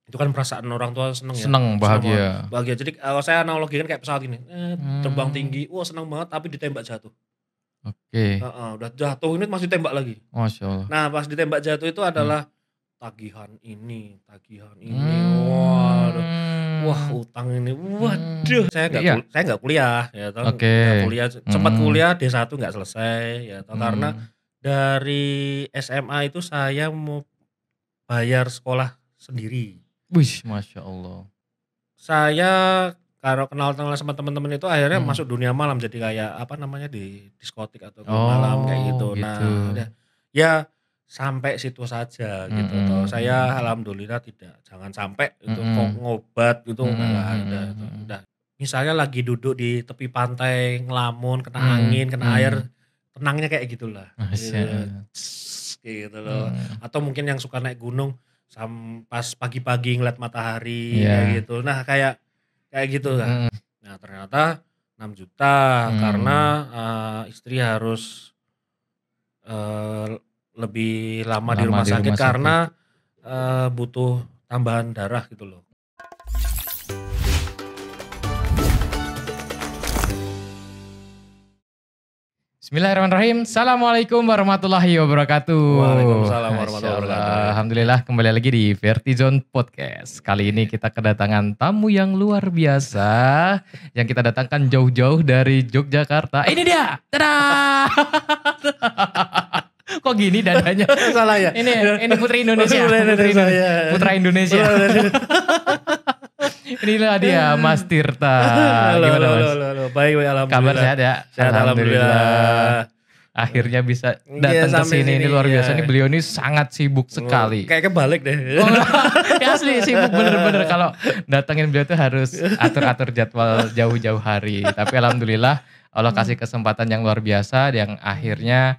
Itu kan perasaan orang tua seneng ya, Seneng, seneng banget, bahagia. bahagia. Jadi kalau saya analogikan kayak pesawat gini, terbang Mmm. tinggi, wah seneng banget tapi ditembak jatuh. Oke. Heeh, udah jatuh ini masih tembak lagi. Masya Allah. Nah pas ditembak jatuh itu Mmm. adalah tagihan ini, waduh, wah Mmm. utang ini, waduh Iya. saya nggak kuliah ya toh, Oke. nggak kuliah, sempet Mhm. kuliah D1 nggak selesai ya toh, karena Mmm. dari SMA itu saya mau bayar sekolah sendiri. Wih, Masya Allah. Saya kalau kenal-kenal sama temen-temen itu akhirnya Mhm. masuk dunia malam, jadi kayak apa namanya, di diskotik atau klub malam kayak Oh, gitu. gitu. Nah udah, ya sampai situ saja gitu toh. Mhm Saya mhm. alhamdulillah tidak, jangan sampai itu kok Mhm. ngobat gitu, Mhm nggak ada mhm itu, mhm. udah. Misalnya lagi duduk di tepi pantai ngelamun, kena Mmm, angin, kena air, mmm. tenangnya kayak gitulah, Masya gitu. Allah. Gitu loh. Mmm. Atau mungkin yang suka naik gunung, pas pagi-pagi ngeliat matahari kayak Iya. gitu. Nah kayak gitu lah. Mhm. Nah ternyata 6 juta karena, Mmm. istri harus, eee, lebih lama di Lama rumah di sakit rumah sakit. karena, butuh tambahan darah gitu loh. Bismillahirrahmanirrahim. Assalamualaikum warahmatullahi wabarakatuh. Waalaikumsalam Masya warahmatullahi wabarakatuh. Allah. Alhamdulillah kembali lagi di Vertizone Podcast. Kali ini kita kedatangan tamu yang luar biasa. Yang kita datangkan jauh-jauh dari Yogyakarta. Ini dia. Tada! Kok gini dadanya? Salah ya? Ini Putri Indonesia. Putra Indonesia, ya. Putra Indonesia. Inilah dia Mas Tirta. Halo Gimana halo halo Mas? halo halo, baik baik Kabar alhamdulillah. sehat ya? Sehat alhamdulillah. Alhamdulillah. Akhirnya bisa Iya datang ke sampai sini, ini sini, luar biasa. Ini ya. beliau ini sangat sibuk sekali. Kayak kebalik deh. Oh, ya asli sibuk bener-bener kalau datengin beliau tuh harus atur-atur jadwal jauh-jauh hari. Tapi alhamdulillah Allah kasih kesempatan yang luar biasa yang akhirnya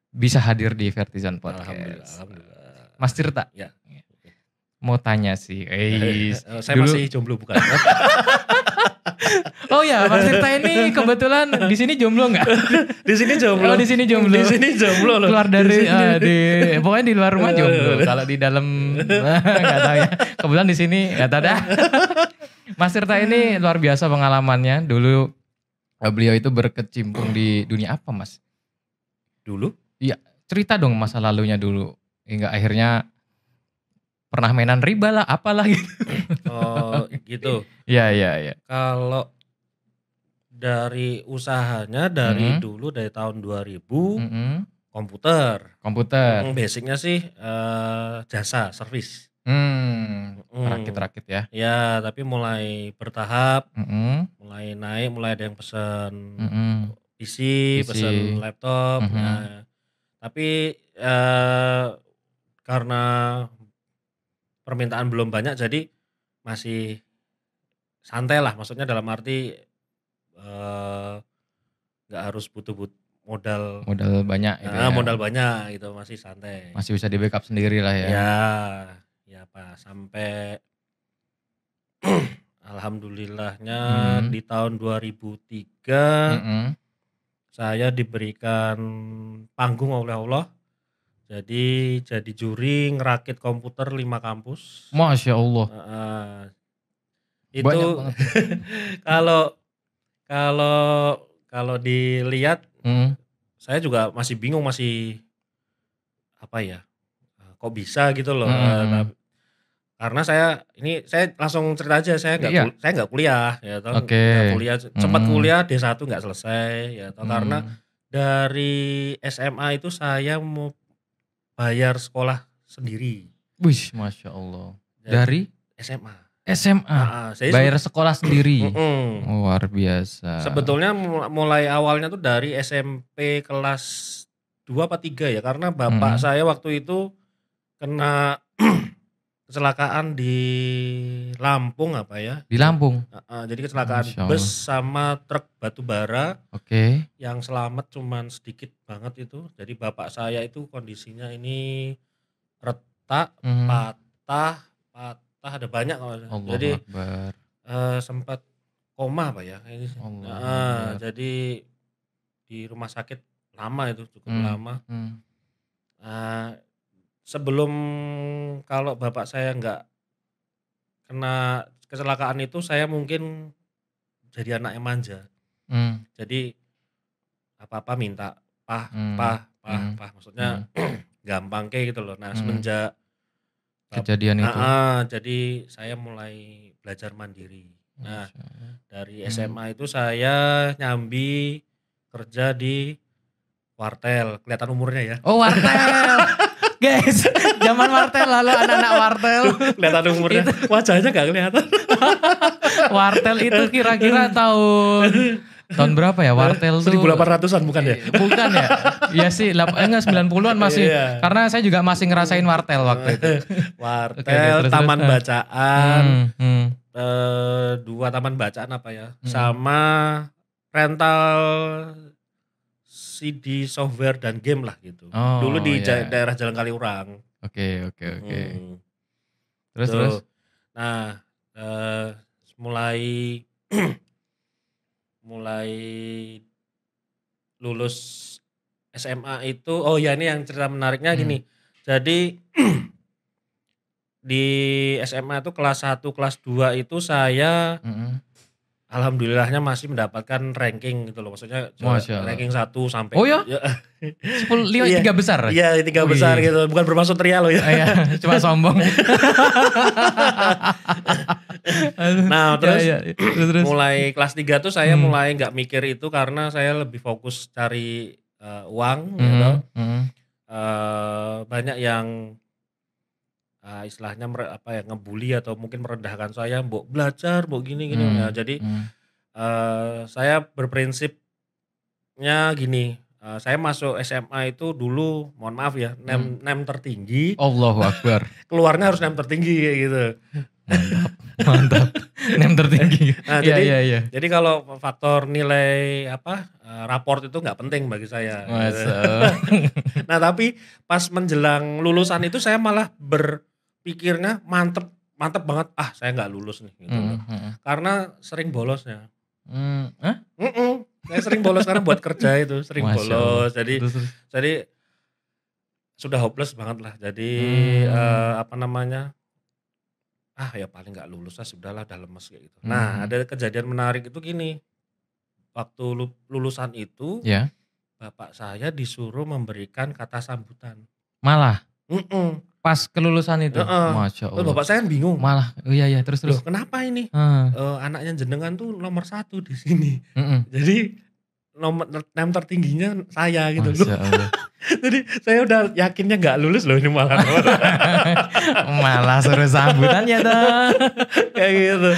bisa hadir di Vertizone Alhamdulillah Podcast. alhamdulillah. Mas Tirta, Ya. mau tanya sih, Saya dulu masih jomblo bukan? oh ya Mas Tirta ini kebetulan di sini jomblo nggak? Di sini jomblo. Oh di sini jomblo. Di sini jomblo loh. Keluar dari pokoknya di luar rumah jomblo. Aduh. Kalau di dalam nggak tahu ya. Kebetulan di sini nggak tahu dah. Mas Tirta ini luar biasa pengalamannya. Dulu beliau itu berkecimpung di dunia apa Mas? Dulu? Iya, cerita dong masa lalunya dulu. Hingga akhirnya pernah mainan riba lah, apalah gitu. Oh gitu. Iya iya iya. Kalau dari usahanya dari Mhm. dulu dari tahun 2000 Mhm. komputer. Komputer. Basicnya sih, jasa servis. Mhm. Rakit-rakit ya. Ya tapi mulai bertahap, Mhm. mulai naik, mulai ada yang pesen Mhm. PC, PC. pesen laptop. Mhm. Nah tapi, karena permintaan belum banyak jadi masih santai lah, maksudnya dalam arti, nggak harus butuh modal, Modal banyak gitu ya. modal banyak gitu, masih santai. Masih bisa di-backup sendiri lah ya. Ya, ya pas sampai alhamdulillahnya Mhm. di tahun 2003 Mhm. saya diberikan panggung oleh Allah. Jadi juri ngerakit komputer 5 kampus. Masya Allah. Heeh. Banyak Itu banget. kalau kalau kalau dilihat Mhm. saya juga masih bingung, masih apa ya, kok bisa gitu loh, Mhm mhm. karena saya langsung cerita aja, Iya. saya nggak kuliah ya toh, Oke. nggak kuliah, sempat Mhm. kuliah D1 nggak selesai ya toh, karena Mmm. dari SMA itu saya mau bayar sekolah sendiri. Wih, Masya Allah. Jadi Dari? SMA. SMA? Heeh, saya Bayar sekolah sendiri? mhm. Luar biasa. Sebetulnya mulai awalnya tuh dari SMP kelas 2 apa 3 ya, karena bapak Mhm. saya waktu itu kena kecelakaan di Lampung apa ya, Di Lampung? heeh, jadi kecelakaan Masya bus Allah. sama truk batu bara, Oke. yang selamat cuman sedikit banget itu. Jadi bapak saya itu kondisinya ini retak, Mhm. patah ada banyak kalau nggak salah. Allahu Jadi, Akbar. sempat koma apa ya kayaknya sih, Allahu heeh, Akbar. jadi di rumah sakit lama itu, cukup Mmm, lama. mhm. Sebelum kalau bapak saya nggak kena kecelakaan itu saya mungkin jadi anak yang manja. Mmm. Jadi apa-apa minta, "Pah, Mmm. pah, pah, Mhm. pah," maksudnya Mhm. gampang kayak gitu loh. Nah Mhm. semenjak Kejadian itu? jadi saya mulai belajar mandiri. Nah Masyaallah. dari Mmm. SMA itu saya nyambi kerja di wartel, kelihatan umurnya ya. Oh, wartel. Guys, zaman wartel lalu anak-anak wartel. Kelihatan umurnya, Itu wajahnya nggak kelihatan. wartel itu kira-kira tahun berapa ya? Wartel tuh 1800-an bukan ya? bukan ya? Iya sih, enggak 90-an masih. Iya. Karena saya juga masih ngerasain wartel waktu itu. Oke, Wartel, terus, taman bacaan, hmm. 2 taman bacaan apa ya, Mhm. sama rental CD, software dan game lah gitu. Dulu Oh, di ya. daerah Jalan Kaliurang. Oke, oke, oke. Mhm, Terus? tuh. Nah, mulai mulai lulus SMA itu oh ya ini yang cerita menariknya Mmm. gini, jadi di SMA itu kelas 1, kelas 2 itu saya Mhm. alhamdulillahnya masih mendapatkan ranking gitu loh, maksudnya Masyaallah. ranking 1 Oh sampai ya? ya 3 iya, besar? iya 3 besar Wih. gitu, bukan bermaksud ria loh ya. Oh ya, cuma sombong. Aduh, Nah ya, terus ya, terus? mulai kelas 3 tuh saya Mmm. mulai nggak mikir itu karena saya lebih fokus cari, uang ya toh, Mhm, mhm. banyak yang, istilahnya ngebully atau mungkin merendahkan saya, "Mbok belajar, mbok gini-gini." Nah Mmm, jadi, mhm. saya berprinsipnya gini, saya masuk SMA itu dulu mohon maaf ya, Mmm. nem tertinggi, Allahu Akbar. keluarnya harus nem tertinggi kayak gitu. Mantap, mantap. Nem tertinggi. Nah Iya, iya, iya. jadi kalau faktor nilai raport itu nggak penting bagi saya gitu. Masyaallah. Nah tapi pas menjelang lulusan itu saya malah berpikirnya mantep mantep banget, "Ah saya nggak lulus nih," gitu loh. Mhm, mhm. Karena sering bolosnya. Hah? Saya sering bolos karena buat kerja itu, sering Masyaallah. bolos. Jadi Terus? jadi sudah hopeless banget lah. Jadi, Mmm. apa namanya, "Ah ya paling nggak lulus ah, sudahlah udah lemes," kayak gitu. Nah Mhm. ada kejadian menarik itu gini, waktu lulusan itu Ya? bapak saya disuruh memberikan kata sambutan. Malah? Mhm, Pas kelulusan itu? heeh. Terus Masyaallah. bapak saya kan bingung, Malah iya, iya, terus? "Loh kenapa ini? Heeh. Anaknya jenengan tuh nomor 1 di sini." Mhm. Jadi nem tertingginya saya gitu loh. Masyaallah. Jadi saya udah yakinnya nggak lulus loh ini malah. Malah suruh sambutan ya toh. Kayak gitu.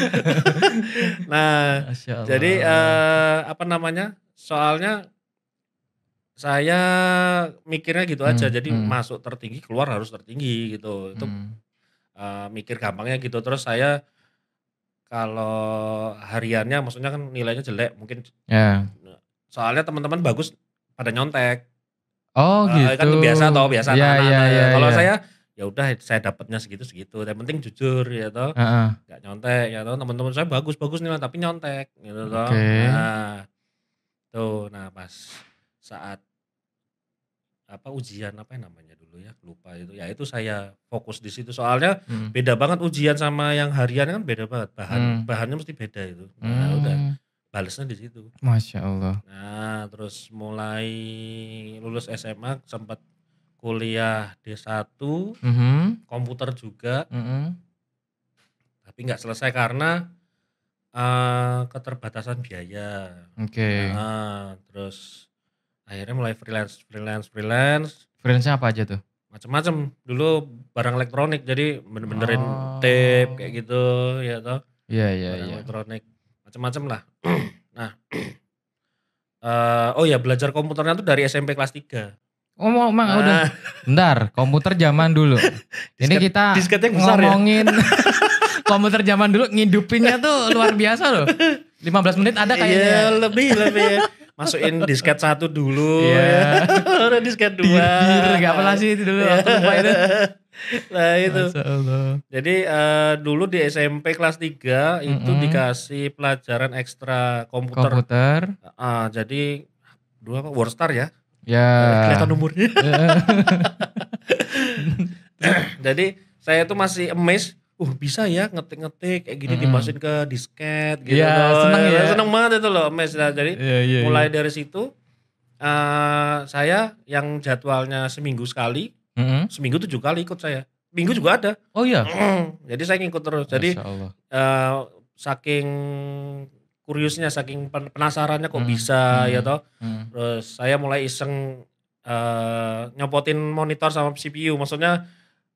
Nah, jadi, Masyaallah. apa namanya, soalnya saya mikirnya gitu aja, Mmm, jadi mhm, masuk tertinggi, keluar harus tertinggi gitu. Itu, mmm. mikir gampangnya gitu. Terus saya kalau hariannya maksudnya kan nilainya jelek mungkin Ya. soalnya teman-teman bagus pada nyontek. Oh Heeh, gitu. kan biasa Iya, iya, anak-anak ya. iya, Kalau iya. saya, ya udah saya dapatnya segitu-segitu, yang penting jujur ya toh, Heeh. nggak nyontek ya toh, teman-teman saya bagus-bagus nilai tapi nyontek gitu toh. Oke. Nah, tuh, nah pas saat ujian apa ya namanya dulu ya, lupa itu, ya itu saya fokus di situ soalnya Mhm. beda banget ujian sama yang harian kan beda banget, Mmm. bahannya mesti beda itu. Nah udah, Mmm. balesnya di situ. Masyaallah. Nah terus mulai lulus SMA sempat kuliah D1, Mhm, komputer juga, mhm. tapi nggak selesai karena, keterbatasan biaya. Oke. Heeh, terus akhirnya mulai freelance, Freelance-nya apa aja tuh? macem-macem. Dulu barang elektronik, jadi benerin tape Oh. kayak gitu ya toh, Iya, iya, barang iya. elektronik, macem-macem lah. Nah, oh ya belajar komputernya tuh dari SMP kelas 3. Oh udah Nah, bentar, komputer zaman dulu. Ini kita disketnya besar ya? ngomongin komputer zaman dulu ngidupinnya tuh luar biasa loh. 15 menit ada kayaknya ya? Iya lebih. Masukin disket 1 dulu ya, Iya. baru disket 2. Dir, gak apa sih itu dulu aku lupa itu. Nah itu. Masyaallah. Jadi, dulu di SMP kelas 3 itu Mhm, dikasih pelajaran ekstra komputer. komputer, Heeh, jadi dulu apa, WordStar ya, kelihatan ya. umurnya. Heeh. Jadi saya tuh masih amazed, Bisa ya ngetik-ngetik kayak gini Mhm. dimasukin ke disket gitu Iya, tuh, seneng ya? seneng banget itu loh Mas. Nah jadi Iya iya iya. mulai dari situ, saya yang jadwalnya seminggu sekali, Mhm. seminggu 7 kali ikut saya, minggu juga ada. Oh iya? Jadi saya ngikut terus. Jadi, Masya Allah. eee, saking kuriusnya, saking penasarannya kok Mhm bisa ya mhm toh, mhm. terus saya mulai iseng, nyopotin monitor sama CPU, maksudnya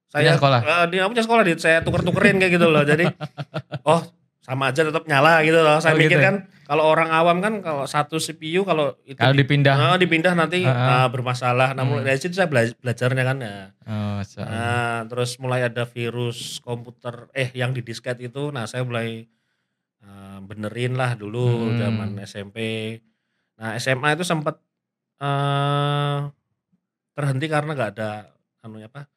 Punya saya sekolah? dia punya sekolah saya tuker-tukerin kayak gitu loh. Jadi, oh sama aja tetap nyala gitu loh. Saya Oh mikir gitu? kan kalau orang awam kan kalau satu CPU kalau itu Kalau dipindah dipindah nanti, heeh, bermasalah. Nah mulai mhm. dari situ saya belajarnya kan ya. Oh, Masya Allah. Nah terus mulai ada virus komputer yang di disket itu, nah saya mulai, benerin lah dulu zaman Mhm. SMP. Nah SMA itu sempet, eee, terhenti karena nggak ada anunya apa,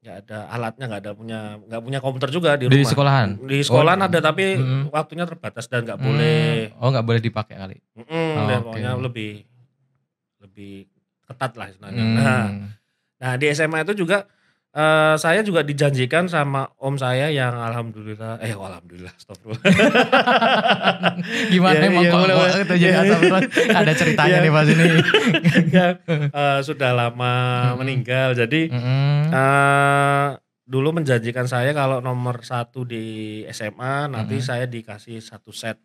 nggak ada alatnya, nggak punya komputer juga di Di rumah. sekolahan? Di Oh, sekolahan ada tapi mhm. waktunya terbatas dan nggak boleh Oh nggak boleh dipakai kali? dan pokoknya Oke. lebih lebih ketat lah istilahnya. Nah Mmm. nah di SMA itu juga, saya juga dijanjikan sama om saya yang alhamdulillah kok alhamdulillah, astagfirullah. Gimana Ya emang iya kok boleh kok boleh. itu jadi Ya astagfirullah? Ada ceritanya ya nih pas ini. ya, sudah lama Mhm, meninggal. Jadi, mhm, eee, dulu menjanjikan saya kalau nomor satu di SMA nanti mhm. saya dikasih satu set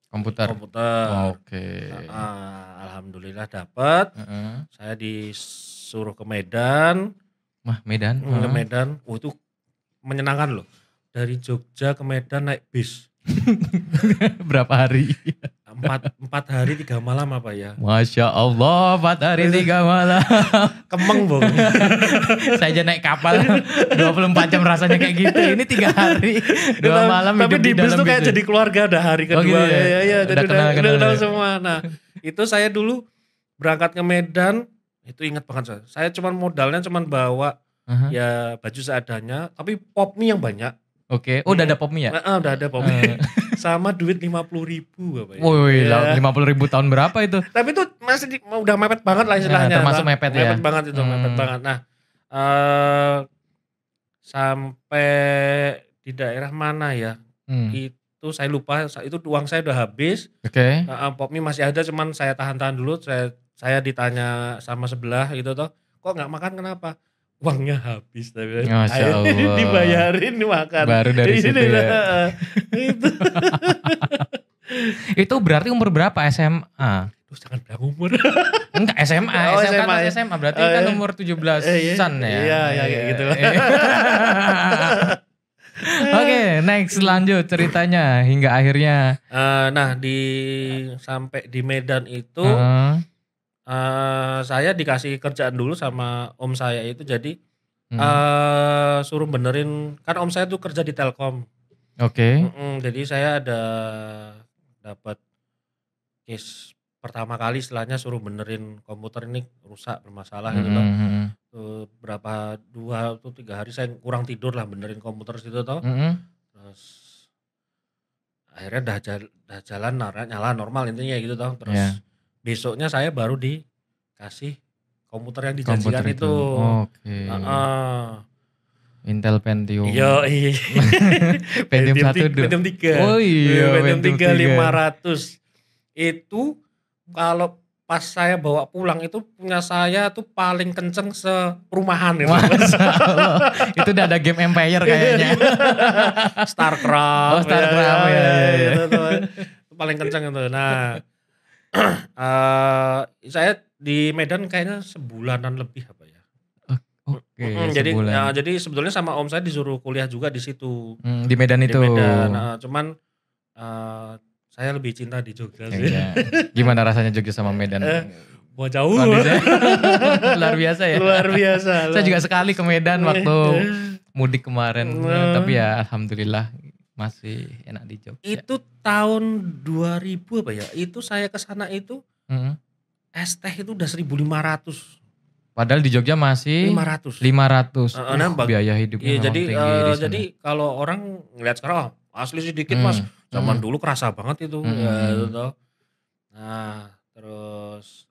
Komputer? komputer. Oke. Heeh, alhamdulillah dapet, Heeh. saya disuruh ke Medan, Wah, Medan? Heeh. itu menyenangkan loh. Dari Jogja ke Medan naik bis, Berapa hari? 4 hari 3 malam apa ya, Masya Allah, 4 hari itu 3 malam. kemeng Bung. Saya aja naik kapal 24 jam rasanya kayak gitu, ini 3 hari, 2 malam Tapi hidup di di bis dalam tuh bis kayak ya? jadi keluarga, ada hari Oh gitu kedua ya? ya jadi Udah udah kenal-kenal kenal ya? semua. Nah, itu saya dulu berangkat ke Medan, itu inget banget saya cuman modalnya cuman bawa, Ah hah. ya baju seadanya, tapi pop mie yang banyak. Oke. Oh udah ada pop mie ya? Heeh, udah ada pop mie, Heeh. sama duit 50.000 apa ya, Wih, ya. 50.000 tahun berapa itu? Tapi itu masih udah mepet banget lah istilahnya Termasuk lah, mepet ya? mepet banget itu, mepet Mmm, banget. Nah, eee, sampai di daerah mana ya, mmm, itu saya lupa, itu uang saya udah habis, oke. pop mie masih ada cuman saya tahan-tahan dulu, saya ditanya sama sebelah gitu toh, "Kok nggak makan kenapa?" "Uangnya habis," saya bilang, Masya akhirnya Allah, dibayarin makan. baru dari situ ya? Heeh, itu. Itu berarti umur berapa SMA? Terus jangan bilang umur. Enggak SMA, Oh SMK SMA pas ya? SMA berarti Oh kan ya? umur Iya 17-an ya? iya ya kayak Iya. gitulah. Oke, next lanjut ceritanya hingga akhirnya Nah sampai di Medan itu, heeh, saya dikasih kerjaan dulu sama om saya itu jadi, mhm, suruh benerin kan om saya tuh kerja di Telkom, oke, jadi saya dapat case pertama kali istilahnya suruh benerin komputer ini rusak bermasalah gitu mhm toh, mhm, berapa 2 atau 3 hari saya kurang tidur lah benerin komputer situ toh, mhm, terus akhirnya dah jalan nyala normal intinya gitu toh, terus iya, besoknya saya baru dikasih komputer yang komputer dijanjikan itu, itu. oke, Heeh. Intel Pentium Yoi. Pentium Pentium 1 Pentium 3, oh iya Pentium Pentium 3 3. 500. Itu kalau pas saya bawa pulang itu punya saya tuh paling kenceng seperumahan itu. Masya Allah, itu udah ada game Empire kayaknya. Oh StarCraft StarCraft, ya ya ya. itu tuh, itu paling kenceng itu. Nah, saya di Medan kayaknya sebulanan lebih apa ya, Oke, jadi sebulan. jadi sebetulnya sama om saya disuruh kuliah juga di situ, Di Medan di itu? Medan, cuman, eee, saya lebih cinta di Jogja sih. Iya. Gimana rasanya Jogja sama Medan? Eh, mau jauh. Kondisinya luar biasa ya? Luar biasa Saya loh. juga sekali ke Medan waktu mudik kemarin, tapi Eee, ya alhamdulillah masih enak di Jogja. itu tahun 2000 apa ya, itu saya ke sana itu Mhm. es teh itu udah 1.500, Padahal di Jogja masih 500. 500. Heeh, nah Biaya hidupnya iya memang tinggi di jadi sana. kalau orang ngelihat sekarang, "Oh asli sedikit Mas," Mhm zaman mhm dulu kerasa banget itu, mhm ya itu mhm. toh. Nah, terus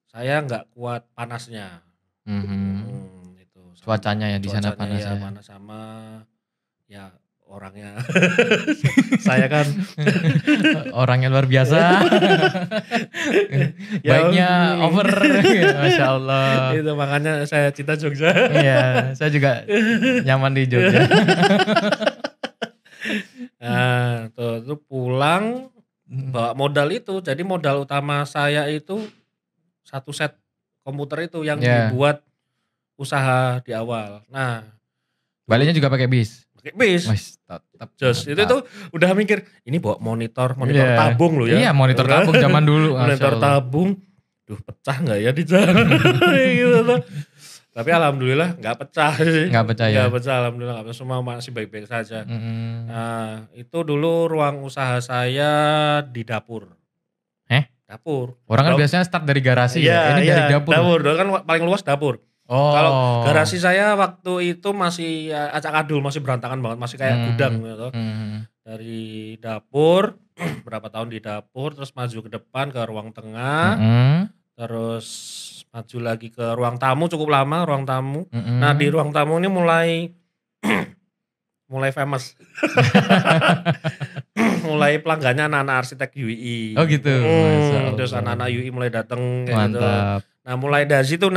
saya nggak kuat panasnya, Mhm. itu sama Cuacanya ya di sana cuacanya panas ya ya? panas sama, Ya orangnya saya kan Orangnya luar biasa. ya Baiknya over. Masya Allah. itu makanya saya cinta Jogja. Iya, saya juga nyaman di Jogja. Nah, tuh pulang bawa modal itu. Jadi modal utama saya itu 1 set komputer itu yang Ya, dibuat usaha di awal. Nah, dulu baliknya juga pakai bis. pakai bis. Wis, tetap Jos, itu mantap. tuh udah mikir, ini bawa monitor Iya. tabung loh ya. Iya, monitor tabung zaman dulu. Masya Monitor Allah. tabung, duh pecah nggak ya di jalan gitu tuh. Tapi alhamdulillah nggak pecah sih. Nggak pecah ya? Nggak pecah, alhamdulillah nggak pecah, semua masih baik-baik saja. Mm-mm. Nah, itu dulu ruang usaha saya di dapur. Dapur. Orang kan biasanya start dari garasi ya. Ini dari dapur. Dapur, kan paling luas dapur. Oh. Kalau garasi saya waktu itu masih acak adul, masih berantakan banget, masih kayak gudang gitu. Dari dapur, berapa tahun di dapur, terus maju ke depan ke ruang tengah, terus maju lagi ke ruang tamu, cukup lama ruang tamu. Nah di ruang tamu ini mulai famous. Mulai pelanggannya anak-anak arsitek UI. Oh gitu. Terus anak-anak UI mulai datang kayak gitu. Mantap. Nah mulai dari situ,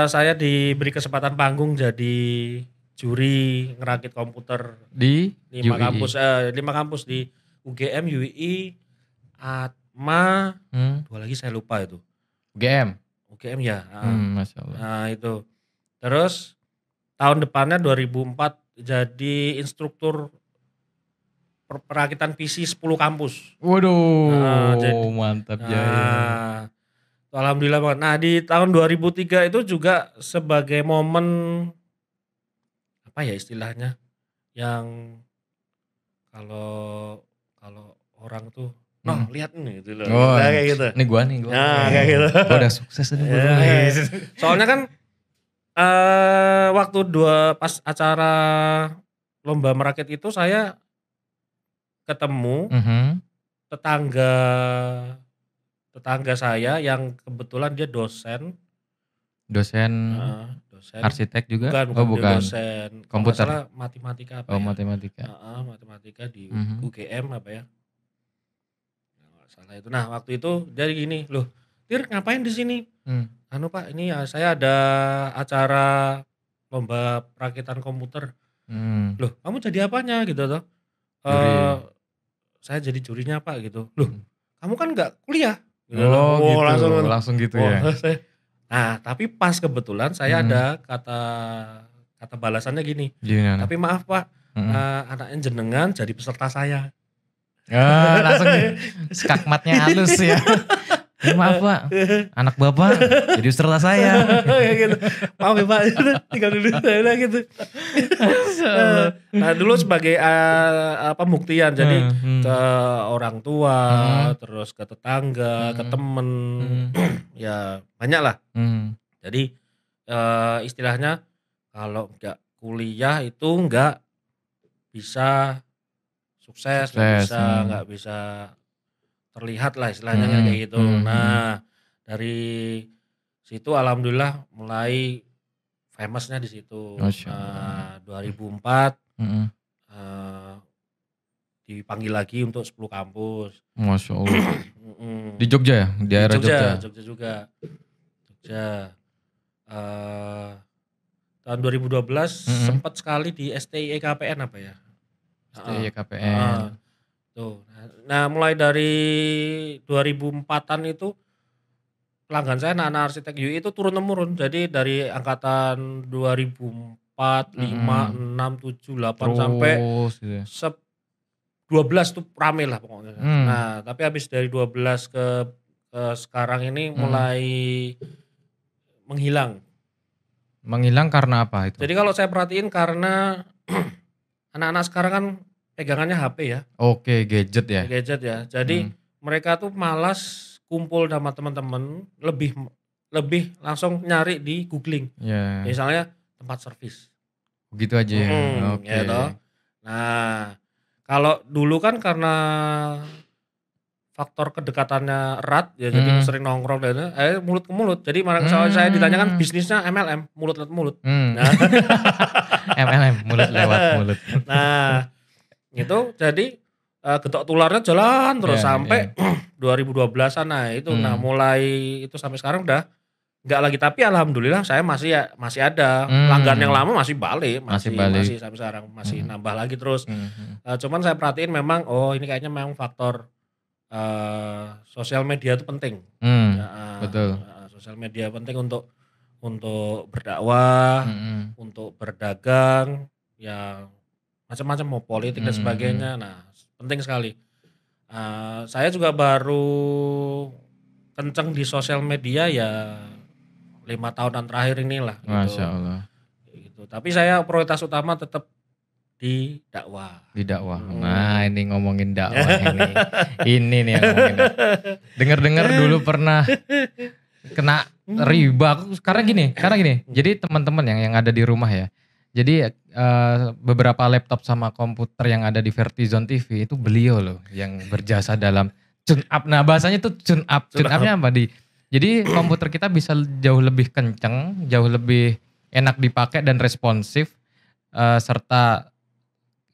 saya diberi kesempatan panggung jadi juri ngerakit komputer Di 5 UI. kampus, 5 kampus di UGM, UI, Atma, 2 lagi saya lupa itu. UGM. UGM ya. Masya Allah. Nah itu. Terus tahun depannya 2004 jadi instruktur perakitan PC 10 kampus. Waduh, mantap Jaya. Alhamdulillah banget. Nah di tahun 2003 itu juga sebagai momen apa ya istilahnya, yang kalau orang tuh, noh lihat nih gitu loh. Oh, Nah, kayak gitu. Ini gua nih. Nah kayak gitu. Gua udah sukses nih. Soalnya kan waktu pas acara lomba merakit itu saya ketemu tetangga saya yang kebetulan dia dosen. Dosen arsitek juga? Bukan. Dosen komputer. Kalau matematika apa Oh, ya? matematika. Matematika di UGM apa ya? Nggak salah itu. Nah waktu itu dia gini, loh Tir ngapain di sini? Anu Pak, ini ya saya ada acara lomba perakitan komputer. Loh kamu jadi apanya gitu toh? Saya jadi jurinya Pak gitu. Loh kamu kan nggak kuliah? Gitu Oh gitu, langsung langsung gitu ya. Nah tapi pas kebetulan saya ada kata balasannya gini. Gimana? Tapi maaf Pak, anaknya jenengan jadi peserta saya. Langsung skakmatnya halus ya. Maaf Pak, anak Bapak jadi peserta saya. Gitu. Maaf ya Pak, tinggal dulu saya gitu. Nah dulu sebagai pembuktian, jadi ke orang tua, terus ke tetangga, ke temen, ya banyak lah. Jadi istilahnya kalau nggak kuliah itu nggak bisa sukses, nggak bisa terlihat lah istilahnya kayak gitu. Nah dari situ alhamdulillah mulai famousnya di situ. Nah 2004 dipanggil lagi untuk 10 kampus. Masya Allah. Di Jogja ya? Di daerah Jogja? Jogja juga. Tahun 2012 sempat sekali di STI EKPN apa ya? STI EKPN. Tuh. Nah mulai dari 2004-an itu pelanggan saya anak-anak arsitek UI itu turun-temurun. Jadi dari angkatan 2004, 5, 6, 7, 8 sampai 12 tuh rame lah pokoknya. Nah tapi habis dari 12 ke sekarang ini mulai menghilang. Menghilang karena apa itu? Jadi kalau saya perhatiin karena anak-anak sekarang kan pegangannya HP ya. Oke, gadget ya. Gadget ya. Jadi mereka tuh malas kumpul sama teman-teman, lebih langsung nyari di googling. Yeah. Misalnya tempat servis. Begitu aja ya. Oke. Gitu. Nah, kalau dulu kan karena faktor kedekatannya erat ya, jadi sering nongkrong dan akhirnya mulut ke mulut. Jadi kalau saya ditanyakan bisnisnya MLM, mulut lewat mulut. Nah, MLM, mulut lewat mulut. nah itu jadi getok tularnya jalan terus sampai 2012-an. Nah itu, nah mulai itu sampai sekarang udah enggak lagi, tapi alhamdulillah saya masih ada. Pelanggan yang lama masih balik, masih sampai sekarang masih nambah lagi terus. Cuman saya perhatiin memang ini kayaknya memang faktor sosial media itu penting. Betul. Sosial media penting untuk berdakwah, untuk berdagang, ya macam-macam, mau politik dan sebagainya. Nah, penting sekali. Saya juga baru kenceng di sosial media ya 5 tahunan terakhir inilah gitu. Masya Allah. Gitu. Tapi saya prioritas utama tetap di dakwah. Di dakwah. Nah, ini ngomongin dakwah ini. Ini nih yang ngomongin. Dengar-dengar dulu pernah kena riba. Karena gini. Jadi teman-teman yang ada di rumah ya. Jadi beberapa laptop sama komputer yang ada di Vertizon TV itu beliau loh yang berjasa dalam tune up. Nah, bahasanya tuh tune up. Tune up-nya apa jadi komputer kita bisa jauh lebih kenceng, jauh lebih enak dipakai dan responsif, serta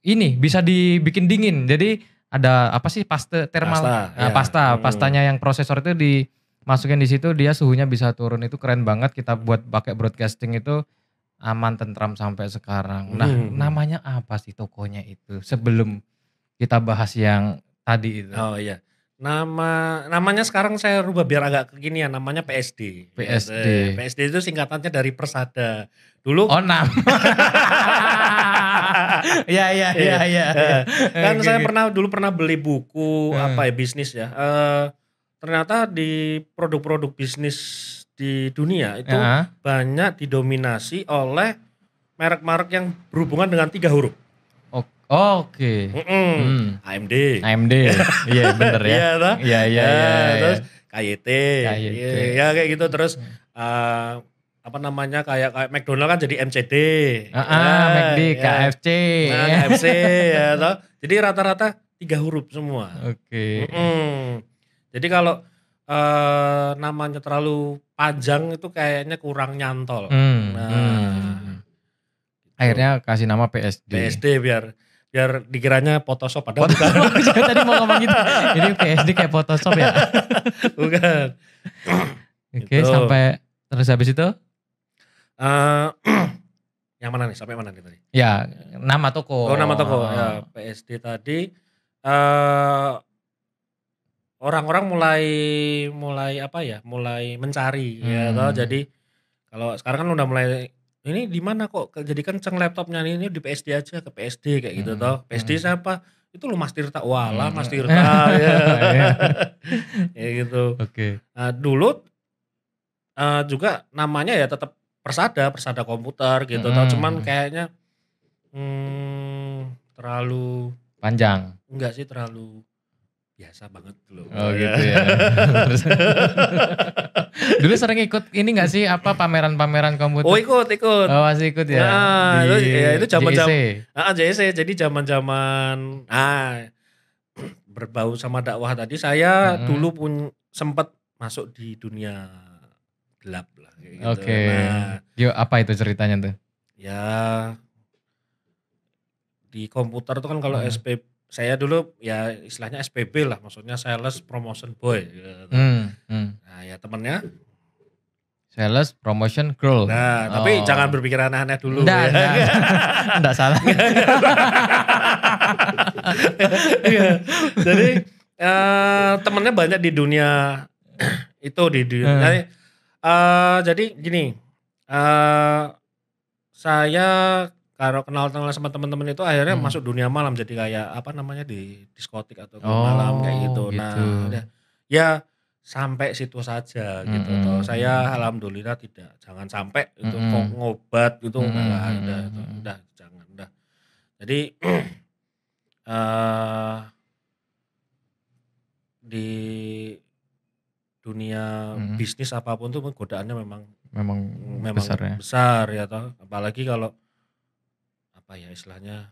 ini bisa dibikin dingin. Jadi ada apa sih thermal pastanya yang prosesor itu dimasukin di situ, dia suhunya bisa turun. Itu keren banget, kita buat pakai broadcasting itu aman, tentram sampai sekarang. Nah, namanya apa sih tokonya itu? Sebelum kita bahas yang tadi itu. Oh iya. Namanya sekarang saya rubah biar agak kekinian, namanya PSD. PSD itu singkatannya dari Persada. Dulu nama. Iya. Kan saya dulu pernah beli buku bisnis ya. Ternyata di produk-produk bisnis di dunia itu banyak didominasi oleh merek-merek yang berhubungan dengan 3 huruf. Oke. AMD. Iya bener ya. Iya. Terus KYT. Ya kayak gitu. Terus kayak McDonald kan jadi MCD. McD, KFC. KFC ya toh. Jadi rata-rata 3 huruf semua. Oke. Jadi kalau namanya terlalu panjang itu kayaknya kurang nyantol. Akhirnya kasih nama PSD. PSD biar dikiranya Photoshop, padahal bukan. Tadi mau ngomong gitu. Ini PSD kayak Photoshop ya? Bukan. Oke, sampai terus habis itu? Yang mana nih? Sampai mana nih tadi? Ya, nama toko. Nama toko. Ya, PSD tadi. Orang-orang mulai mencari ya toh. Jadi kalau sekarang kan udah mulai, ini di mana kok jadi kenceng laptopnya, ini di PSD aja, ke PSD kayak gitu toh. PSD siapa? Itu lo Mas Tirta. Walah Mas Tirta ya. Kayak gitu. Oke. Nah, dulu juga namanya ya tetap Persada komputer gitu toh. Cuman kayaknya terlalu panjang. Enggak sih, terlalu biasa banget dulu. Oh gitu ya. Dulu sering ikut ini gak sih pameran-pameran komputer? Oh ikut. Oh masih ikut ya? Nah, itu zaman-zaman JEC. Jadi zaman-zaman berbau sama dakwah tadi, saya dulu pun sempat masuk di dunia gelap lah kayak gitu. Oke. Yuk, apa itu ceritanya tuh? Ya di komputer tuh kan kalau saya dulu ya istilahnya SPB lah, maksudnya Sales Promotion Boy gitu. Nah ya temennya Sales Promotion Girl. Nah tapi jangan berpikir aneh-aneh dulu. Enggak salah. Jadi temennya banyak di dunia itu, jadi gini, saya kalau kenal sama teman-teman itu akhirnya masuk dunia malam, jadi kayak di diskotik atau malam kayak gitu. Nah, ya sampai situ saja gitu toh. Saya alhamdulillah jangan sampai itu kok ngobat gitu, enggak ada itu. Udah jangan. Jadi di dunia bisnis apapun tuh godaannya memang besar ya toh. Apalagi kalau istilahnya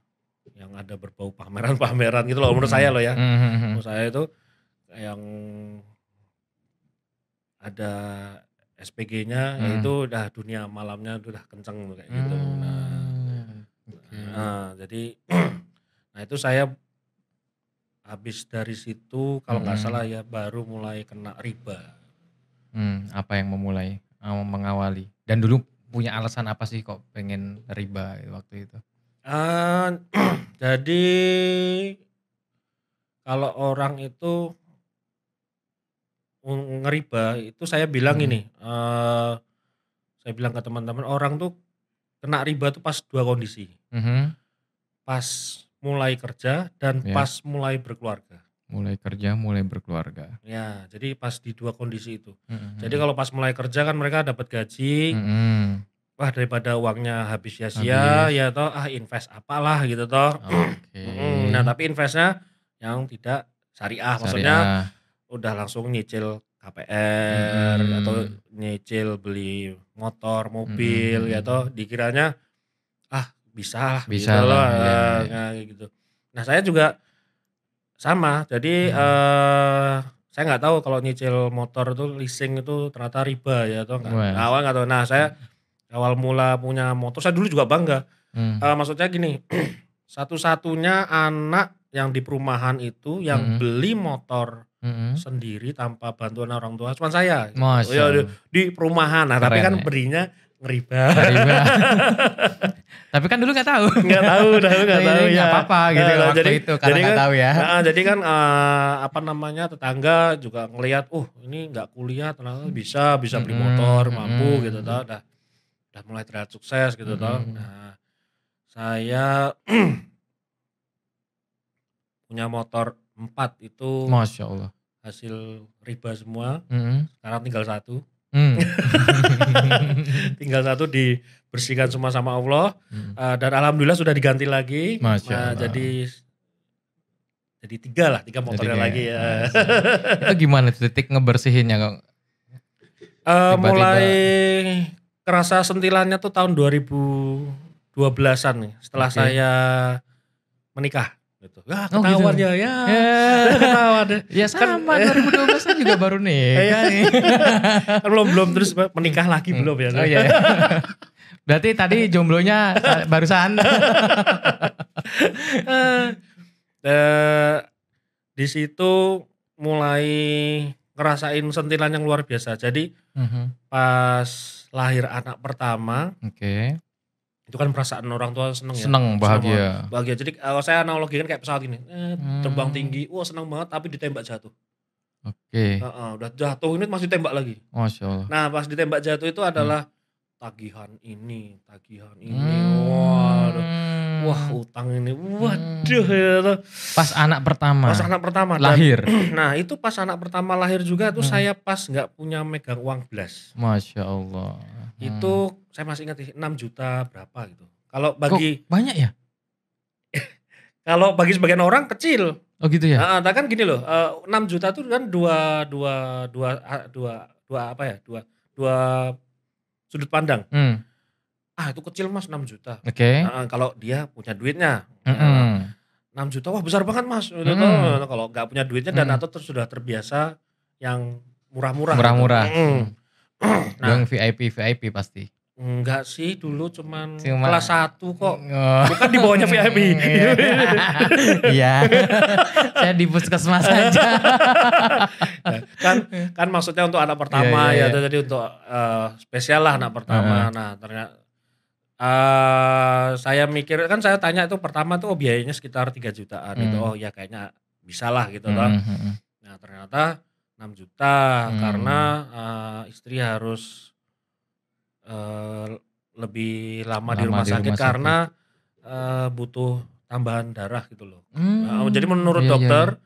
yang ada berbau pameran-pameran gitu loh, menurut saya loh ya. Menurut saya itu yang ada SPG-nya, Hmm. itu udah dunia malamnya udah kenceng kayak gitu. Jadi nah itu saya habis dari situ kalau nggak salah ya baru mulai kena riba. Apa yang mengawali? Dan dulu punya alasan apa sih kok pengen riba waktu itu? Jadi kalau orang itu ngeriba itu saya bilang gini, saya bilang ke teman-teman orang tuh kena riba tuh pas 2 kondisi, pas mulai kerja dan Ya. pas mulai berkeluarga. Mulai kerja, mulai berkeluarga. Ya, jadi pas di 2 kondisi itu. Jadi kalau pas mulai kerja kan mereka dapat gaji, wah daripada uangnya habis sia-sia, ya toh invest apalah gitu toh. Oke. Nah tapi investnya yang tidak syariah, maksudnya udah langsung nyicil KPR atau nyicil beli motor, mobil ya toh dikiranya bisa lah gitu loh, kayak gitu. Nah saya juga sama, jadi saya nggak tahu kalau nyicil motor itu leasing itu ternyata riba ya toh, awal nggak tahu. Nah saya awal mula punya motor, saya dulu juga bangga, maksudnya gini, satu-satunya anak yang di perumahan itu yang beli motor sendiri tanpa bantuan orang tua cuma saya gitu. Ya, di perumahan. Nah tapi kan berinya ngeriba. Tapi kan dulu nggak tahu. Nggak tahu ya. Nggak apa-apa gitu waktu itu karena nggak tahu ya. Jadi kan tetangga juga ngelihat, ini nggak kuliah ternyata bisa beli motor, mampu gitu toh. Udah mulai terlihat sukses gitu toh. Nah saya punya motor 4 itu Masya Allah. hasil riba semua. Sekarang tinggal 1. Tinggal 1 dibersihkan semua sama Allah. Dan alhamdulillah sudah diganti lagi. Masya Allah. Jadi 3 motornya lagi ya. Itu gimana titik ngebersihinnya kok? Mulai kerasa sentilannya tuh tahun 2012-an nih, setelah saya menikah gitu. Ketahuan gitu. ya. Ketahuan deh. Ya sama 2012 kan juga baru nikah nih. Kan belum terus menikah lagi belum ya. Oh iya. Berarti tadi jomblonya barusan. Di situ mulai ngerasain sentilan yang luar biasa. Jadi pas lahir anak pertama, itu kan perasaan orang tua seneng ya. Seneng, bahagia. Jadi kalau saya analogikan kayak pesawat gini, terbang tinggi, seneng banget tapi ditembak jatuh. Udah jatuh ini masih tembak lagi. Masya Allah. Nah pas ditembak jatuh itu adalah tagihan ini. Wah utang ini, waduh. Pas anak pertama lahir. Nah itu pas anak pertama lahir juga tuh saya pas gak punya megang uang belas. Masya Allah. Itu saya masih ingat 6 juta berapa gitu. Kalau bagi banyak ya? Kalau bagi sebagian orang kecil. Oh gitu ya? Nah kan gini loh, 6 juta itu kan dua sudut pandang. Itu kecil mas 6 juta. Kalau dia punya duitnya. 6 juta wah besar banget mas. Kalau gak punya duitnya dan atau sudah terbiasa yang murah-murah. Yang VIP pasti. Enggak sih, dulu cuman kelas 1 kok. Bukan di bawahnya VIP. Iya. Saya di puskesmas aja. kan maksudnya untuk anak pertama ya. Jadi untuk spesial lah anak pertama. Nah ternyata saya mikir kan saya tanya itu pertama tuh biayanya sekitar 3 jutaan itu. Oh ya kayaknya bisa lah gitu loh. Nah ternyata 6 juta karena istri harus lebih lama di rumah sakit karena butuh tambahan darah gitu loh. Jadi menurut dokter